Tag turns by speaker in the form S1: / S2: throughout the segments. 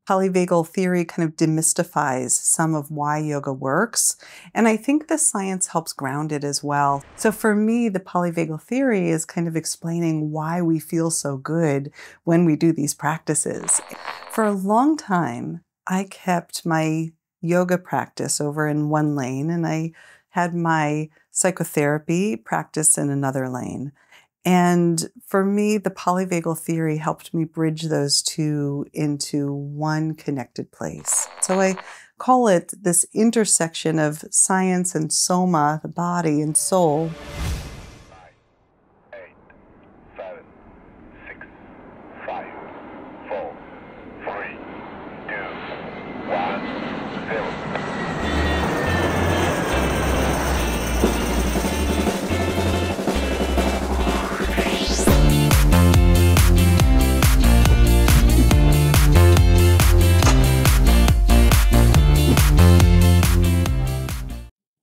S1: Polyvagal theory kind of demystifies some of why yoga works. And I think the science helps ground it as well. So for me, the polyvagal theory is kind of explaining why we feel so good when we do these practices. For a long time, I kept my yoga practice over in one lane, and I had my psychotherapy practice in another lane. And for me, the polyvagal theory helped me bridge those two into one connected place. So I call it this intersection of science and soma, the body and soul.
S2: 9, 8, 7, 6, 5, 4, 3, 2, 1, 0.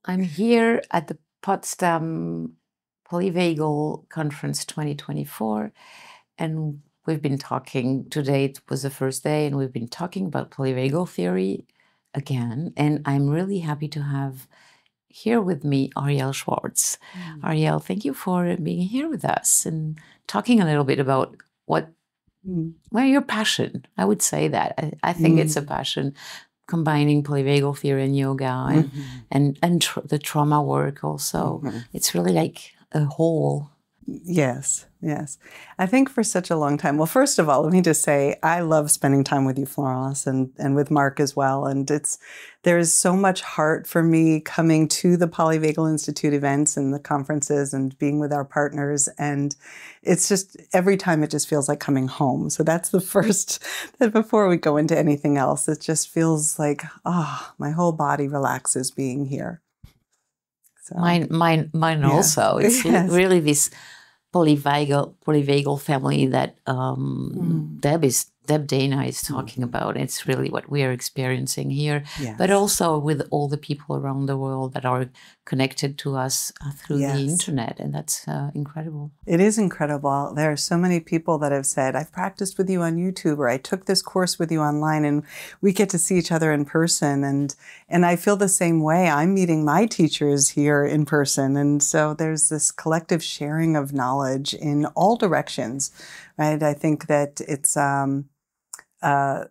S3: I'm here at the Potsdam Polyvagal Conference 2024, and we've been talking, today it was the first day, and we've been talking about polyvagal theory again, and I'm really happy to have here with me Arielle Schwartz. Arielle, thank you for being here with us and talking a little bit about well, your passion. I would say that. I think it's a passion, combining polyvagal theory and yoga and the trauma work also. It's really like a whole.
S1: Yes, yes. I think for such a long time, well, first of all, let me just say, I love spending time with you, Florence, and with Mark as well. And there's so much heart for me coming to the Polyvagal Institute events and the conferences and being with our partners. And it's just, every time it just feels like coming home. So that's the first, that before we go into anything else, it just feels like, my whole body relaxes being here. So,
S3: mine also. It's really this polyvagal family that Deb Dana is talking about. It's really what we are experiencing here, but also with all the people around the world that are connected to us through the internet. And that's incredible. It
S1: is incredible. There are so many people that have said, I've practiced with you on YouTube, or I took this course with you online, and we get to see each other in person. And I feel the same way. I'm meeting my teachers here in person. And so there's this collective sharing of knowledge in all directions, right? I think that it's, I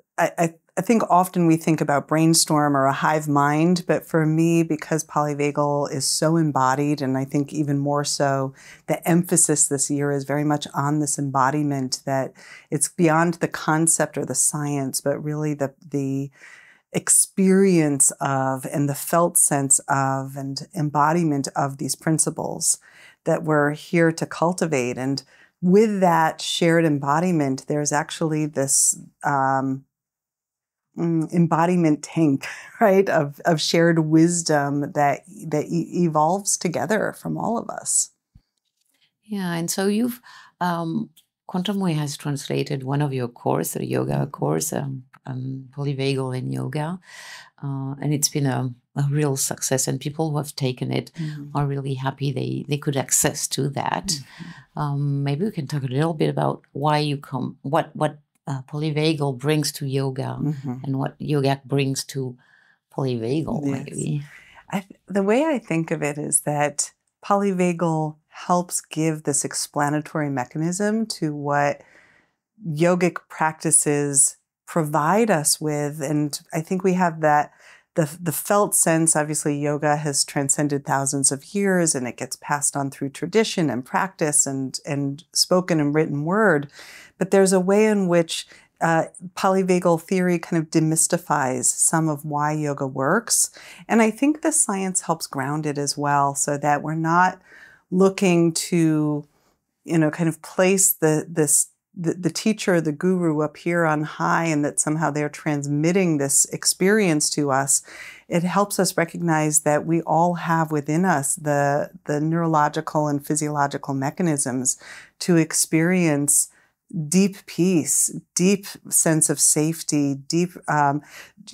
S1: think often we think about brainstorm or a hive mind, but for me, because polyvagal is so embodied, and I think even more so, the emphasis this year is very much on this embodiment, that it's beyond the concept or the science, but really the experience of and the felt sense of and embodiment of these principles that we're here to cultivate. And with that shared embodiment, there's actually this embodiment tank, right, of shared wisdom that evolves together from all of us.
S3: Yeah, and so you've Quantum Way has translated one of your course, a yoga course, polyvagal in yoga, and it's been a real success, and people who have taken it are really happy they could access to that. Maybe we can talk a little bit about why you come, what polyvagal brings to yoga and what yoga brings to polyvagal, maybe.
S1: The way I think of it is that polyvagal helps give this explanatory mechanism to what yogic practices provide us with. And I think we have that, the felt sense. Obviously, yoga has transcended thousands of years, and it gets passed on through tradition and practice and spoken and written word. But there's a way in which polyvagal theory kind of demystifies some of why yoga works. And I think the science helps ground it as well, so that we're not looking to, kind of place the teacher, the guru up here on high, and that somehow they're transmitting this experience to us. It helps us recognize that we all have within us the neurological and physiological mechanisms to experience deep peace, deep sense of safety, deep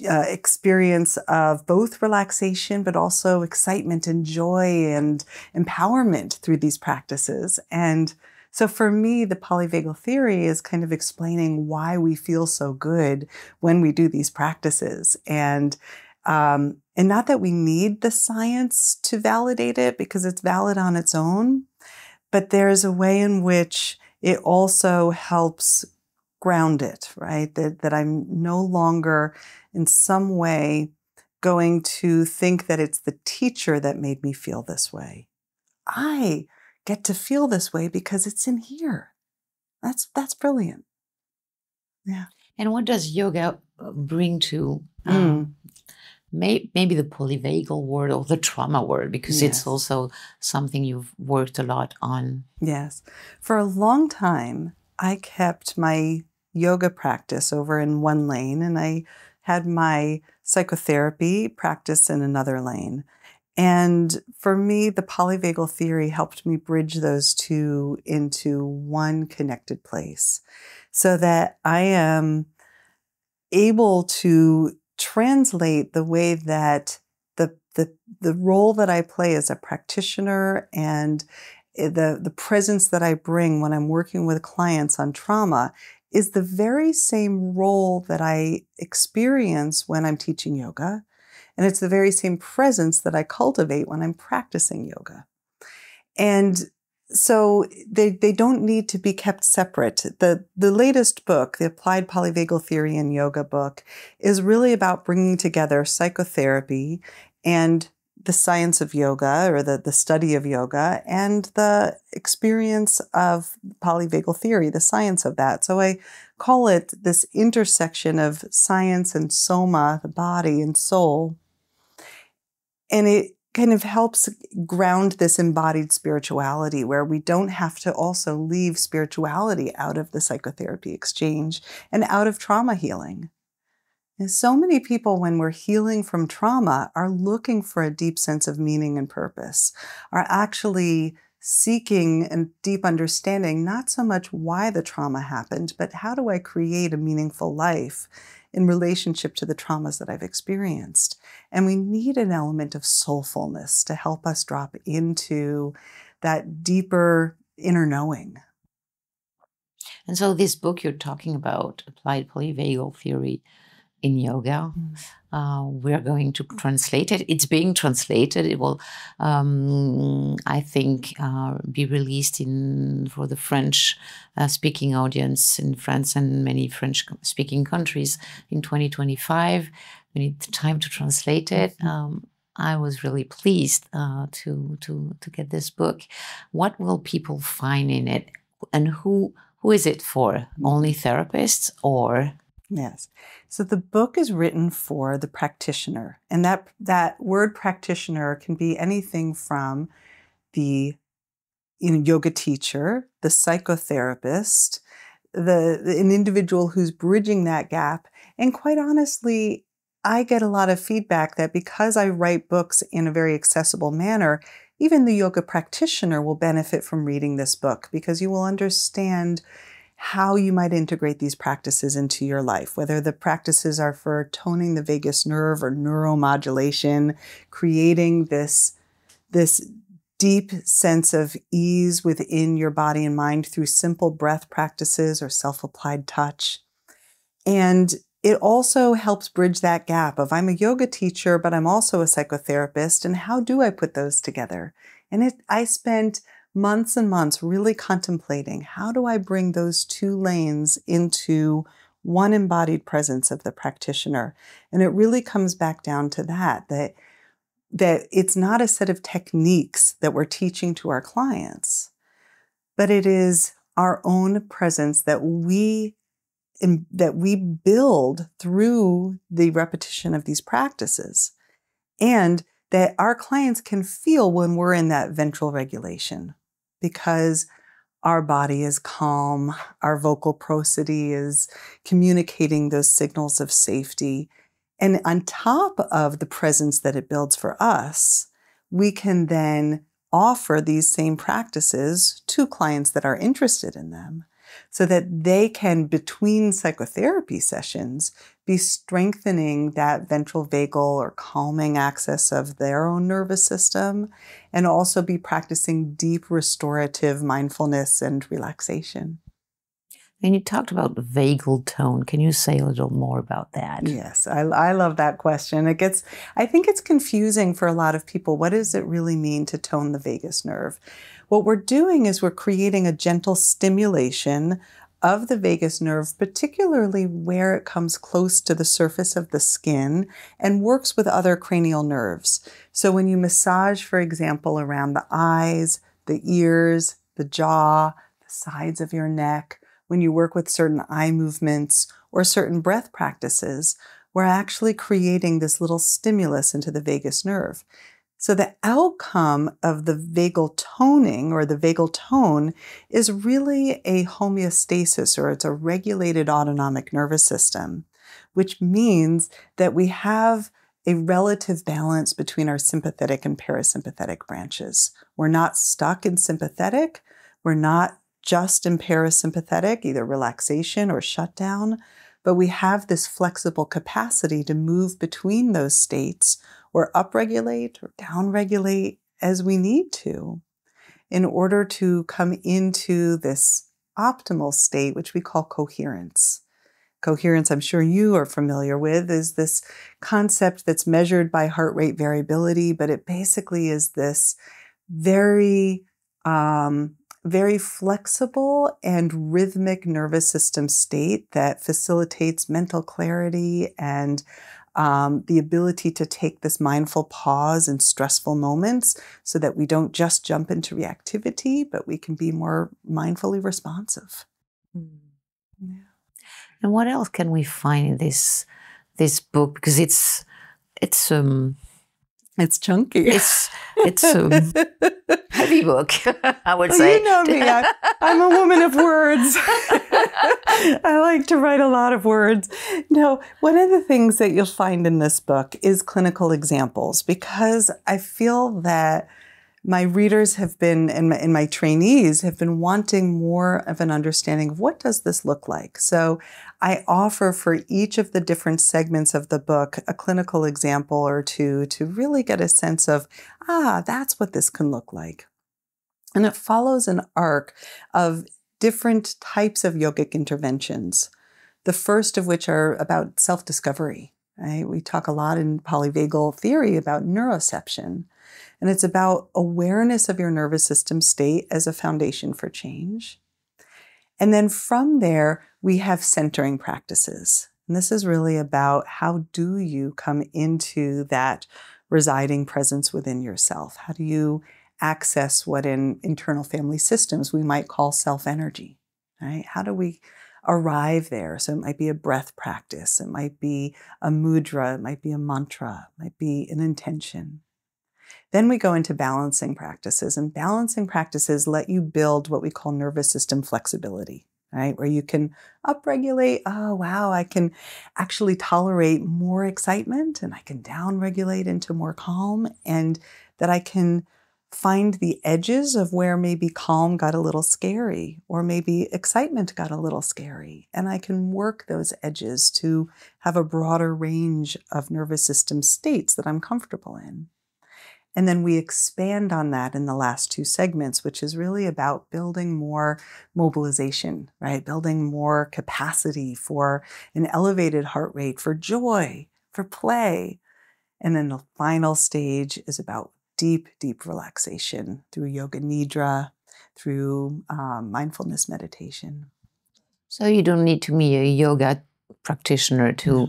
S1: experience of both relaxation, but also excitement and joy and empowerment through these practices. And So for me, the polyvagal theory is kind of explaining why we feel so good when we do these practices. And not that we need the science to validate it because it's valid on its own, but there's a way in which it also helps ground it, right? That I'm no longer in some way going to think that it's the teacher that made me feel this way. I get to feel this way because it's in here. That's brilliant. Yeah.
S3: And what does yoga bring to maybe the polyvagal word or the trauma word, because
S1: Yes.
S3: it's also something you've worked a lot on.
S1: Yes. For a long time, I kept my yoga practice over in one lane, and I had my psychotherapy practice in another lane. And for me, the polyvagal theory helped me bridge those two into one connected place so that I am able to translate the way that the role that I play as a practitioner and the presence that I bring when I'm working with clients on trauma is the very same role that I experience when I'm teaching yoga. And it's the very same presence that I cultivate when I'm practicing yoga. And so they don't need to be kept separate. The latest book, the Applied Polyvagal Theory in Yoga book, is really about bringing together psychotherapy and the science of yoga, or the study of yoga, and the experience of polyvagal theory, the science of that. So I call it this intersection of science and soma, the body and soul. And it kind of helps ground this embodied spirituality where we don't have to also leave spirituality out of the psychotherapy exchange and out of trauma healing. And so many people, when we're healing from trauma, are looking for a deep sense of meaning and purpose, are actually seeking a deep understanding, not so much why the trauma happened, but how do I create a meaningful life in relationship to the traumas that I've experienced. And we need an element of soulfulness to help us drop into that deeper inner knowing.
S3: And so this book you're talking about, Applied Polyvagal Theory in Yoga, we're going to translate it. It's being translated. It will, I think, be released for the French speaking audience in France and many French speaking countries in 2025. We need time to translate it. I was really pleased to get this book. What will people find in it, and who is it for? Only therapists or?
S1: Yes. So the book is written for the practitioner, and that word practitioner can be anything from the yoga teacher, the psychotherapist, an individual who's bridging that gap. And quite honestly, I get a lot of feedback that because I write books in a very accessible manner, even the yoga practitioner will benefit from reading this book because you will understand how you might integrate these practices into your life, whether the practices are for toning the vagus nerve or neuromodulation, creating this deep sense of ease within your body and mind through simple breath practices or self-applied touch. And it also helps bridge that gap of I'm a yoga teacher, but I'm also a psychotherapist, and how do I put those together? And I spent months and months really contemplating how do I bring those two lanes into one embodied presence of the practitioner. And it really comes back down to that it's not a set of techniques that we're teaching to our clients, but it is our own presence that we build through the repetition of these practices, and that our clients can feel when we're in that ventral regulation, because our body is calm, our vocal prosody is communicating those signals of safety. And on top of the presence that it builds for us, we can then offer these same practices to clients that are interested in them. so that they can, between psychotherapy sessions, be strengthening that ventral vagal or calming axis of their own nervous system, and also be practicing deep restorative mindfulness and relaxation.
S3: And you talked about the vagal tone. Can you say a little more about that?
S1: Yes, I love that question. I think it's confusing for a lot of people. What does it really mean to tone the vagus nerve? What we're doing is we're creating a gentle stimulation of the vagus nerve, particularly where it comes close to the surface of the skin and works with other cranial nerves. So when you massage, for example, around the eyes, the ears, the jaw, the sides of your neck, when you work with certain eye movements or certain breath practices, we're actually creating this little stimulus into the vagus nerve. So the outcome of the vagal toning or the vagal tone is really a homeostasis, or it's a regulated autonomic nervous system, which means that we have a relative balance between our sympathetic and parasympathetic branches. We're not stuck in sympathetic. We're not just in parasympathetic, either relaxation or shutdown, but we have this flexible capacity to move between those states or upregulate or downregulate as we need to in order to come into this optimal state, which we call coherence. Coherence, I'm sure you are familiar with, is this concept that's measured by heart rate variability, but it basically is this very flexible and rhythmic nervous system state that facilitates mental clarity and the ability to take this mindful pause in stressful moments so that we don't just jump into reactivity, but we can be more mindfully responsive. Yeah.
S3: And what else can we find in this book? Because it's
S1: chunky.
S3: It's a heavy book, I would say.
S1: You know me. I'm a woman of words. I like to write a lot of words. No, one of the things that you'll find in this book is clinical examples, because I feel that my readers have been, and my trainees have been wanting more of an understanding of what does this look like. So I offer for each of the different segments of the book a clinical example or two to really get a sense of, that's what this can look like. And it follows an arc of different types of yogic interventions, the first of which are about self-discovery. Right? We talk a lot in Polyvagal Theory about neuroception. And it's about awareness of your nervous system state as a foundation for change. And then from there, we have centering practices. And this is really about how do you come into that residing presence within yourself? How do you access what in internal family systems we might call self-energy? Right? How do we arrive there? So it might be a breath practice. It might be a mudra. It might be a mantra. It might be an intention. Then we go into balancing practices, and balancing practices let you build what we call nervous system flexibility, right? Where you can upregulate, I can actually tolerate more excitement, and I can downregulate into more calm, and that I can find the edges of where maybe calm got a little scary, or maybe excitement got a little scary, and I can work those edges to have a broader range of nervous system states that I'm comfortable in. And then we expand on that in the last two segments, which is really about building more mobilization, right? Building more capacity for an elevated heart rate, for joy, for play. And then the final stage is about deep, deep relaxation through yoga nidra, through mindfulness meditation.
S3: So you don't need to be a yoga practitioner to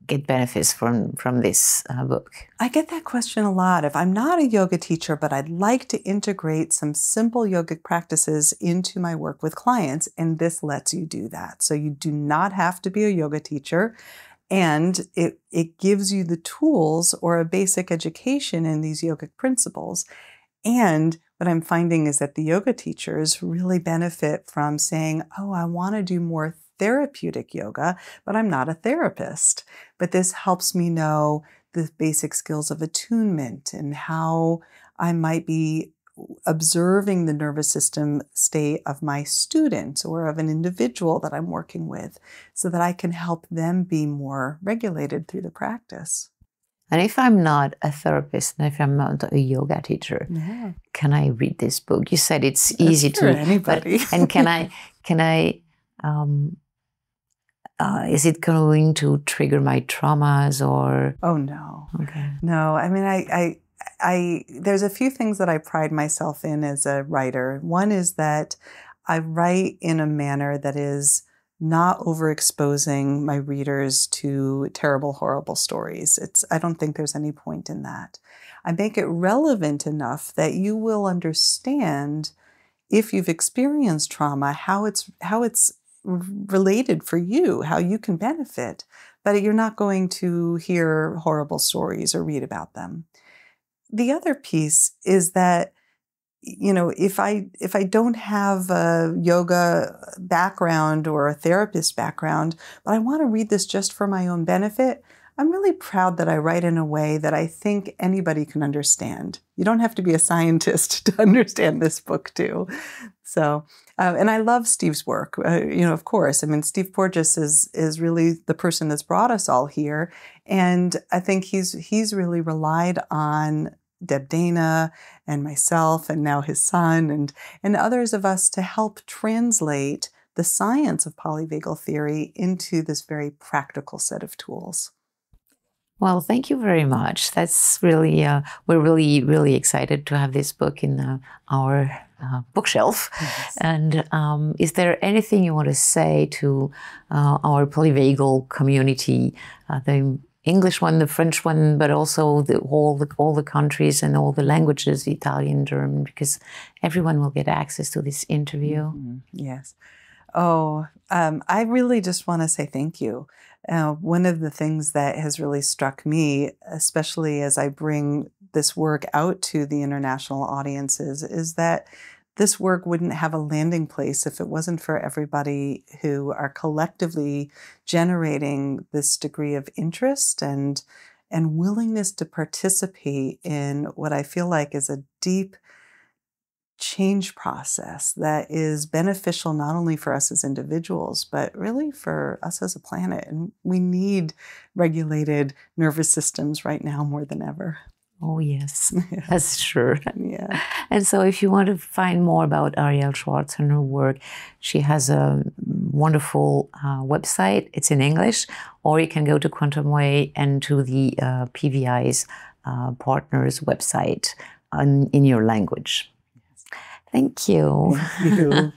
S3: get benefits from this book?
S1: I get that question a lot. If I'm not a yoga teacher, but I'd like to integrate some simple yogic practices into my work with clients, and this lets you do that. So you do not have to be a yoga teacher, and it gives you the tools or a basic education in these yogic principles. And what I'm finding is that the yoga teachers really benefit from saying, I want to do more therapeutic yoga, but I'm not a therapist. But this helps me know the basic skills of attunement and how I might be observing the nervous system state of my student or of an individual that I'm working with so that I can help them be more regulated through the practice.
S3: And if I'm not a therapist and if I'm not a yoga teacher, can I read this book? You said it's easy
S1: for
S3: to
S1: anybody.
S3: And is it going to trigger my traumas or?
S1: Oh no.
S3: Okay.
S1: No, I mean, there's a few things that I pride myself in as a writer. One is that I write in a manner that is not overexposing my readers to terrible, horrible stories. I don't think there's any point in that. I make it relevant enough that you will understand, if you've experienced trauma, how it's related for you, how you can benefit, but you're not going to hear horrible stories or read about them. The other piece is that, you know, if I don't have a yoga background or a therapist background, but I want to read this just for my own benefit, I'm really proud that I write in a way that I think anybody can understand. You don't have to be a scientist to understand this book too. So, and I love Steve's work, you know, of course. I mean, Steve Porges is really the person that's brought us all here. And I think he's really relied on Deb Dana and myself and now his son and others of us to help translate the science of polyvagal theory into this very practical set of tools.
S3: Well, thank you very much. That's really, we're really, really excited to have this book in our bookshelf.
S1: Yes.
S3: And is there anything you want to say to our polyvagal community, the English one, the French one, but also all the countries and all the languages, Italian, German, because everyone will get access to this interview?
S1: Mm-hmm. Yes. Oh, I really just want to say thank you. One of the things that has really struck me, especially as I bring this work out to the international audiences, is that this work wouldn't have a landing place if it wasn't for everybody who are collectively generating this degree of interest and willingness to participate in what I feel like is a deep change process that is beneficial not only for us as individuals, but really for us as a planet. And we need regulated nervous systems right now more than ever.
S3: Oh, yes, that's sure.
S1: Yeah.
S3: And so if you want to find more about Arielle Schwartz and her work, she has a wonderful website. It's in English, or you can go to Quantum Way and to the PVI's partners website in your language. Thank you.
S1: Thank you.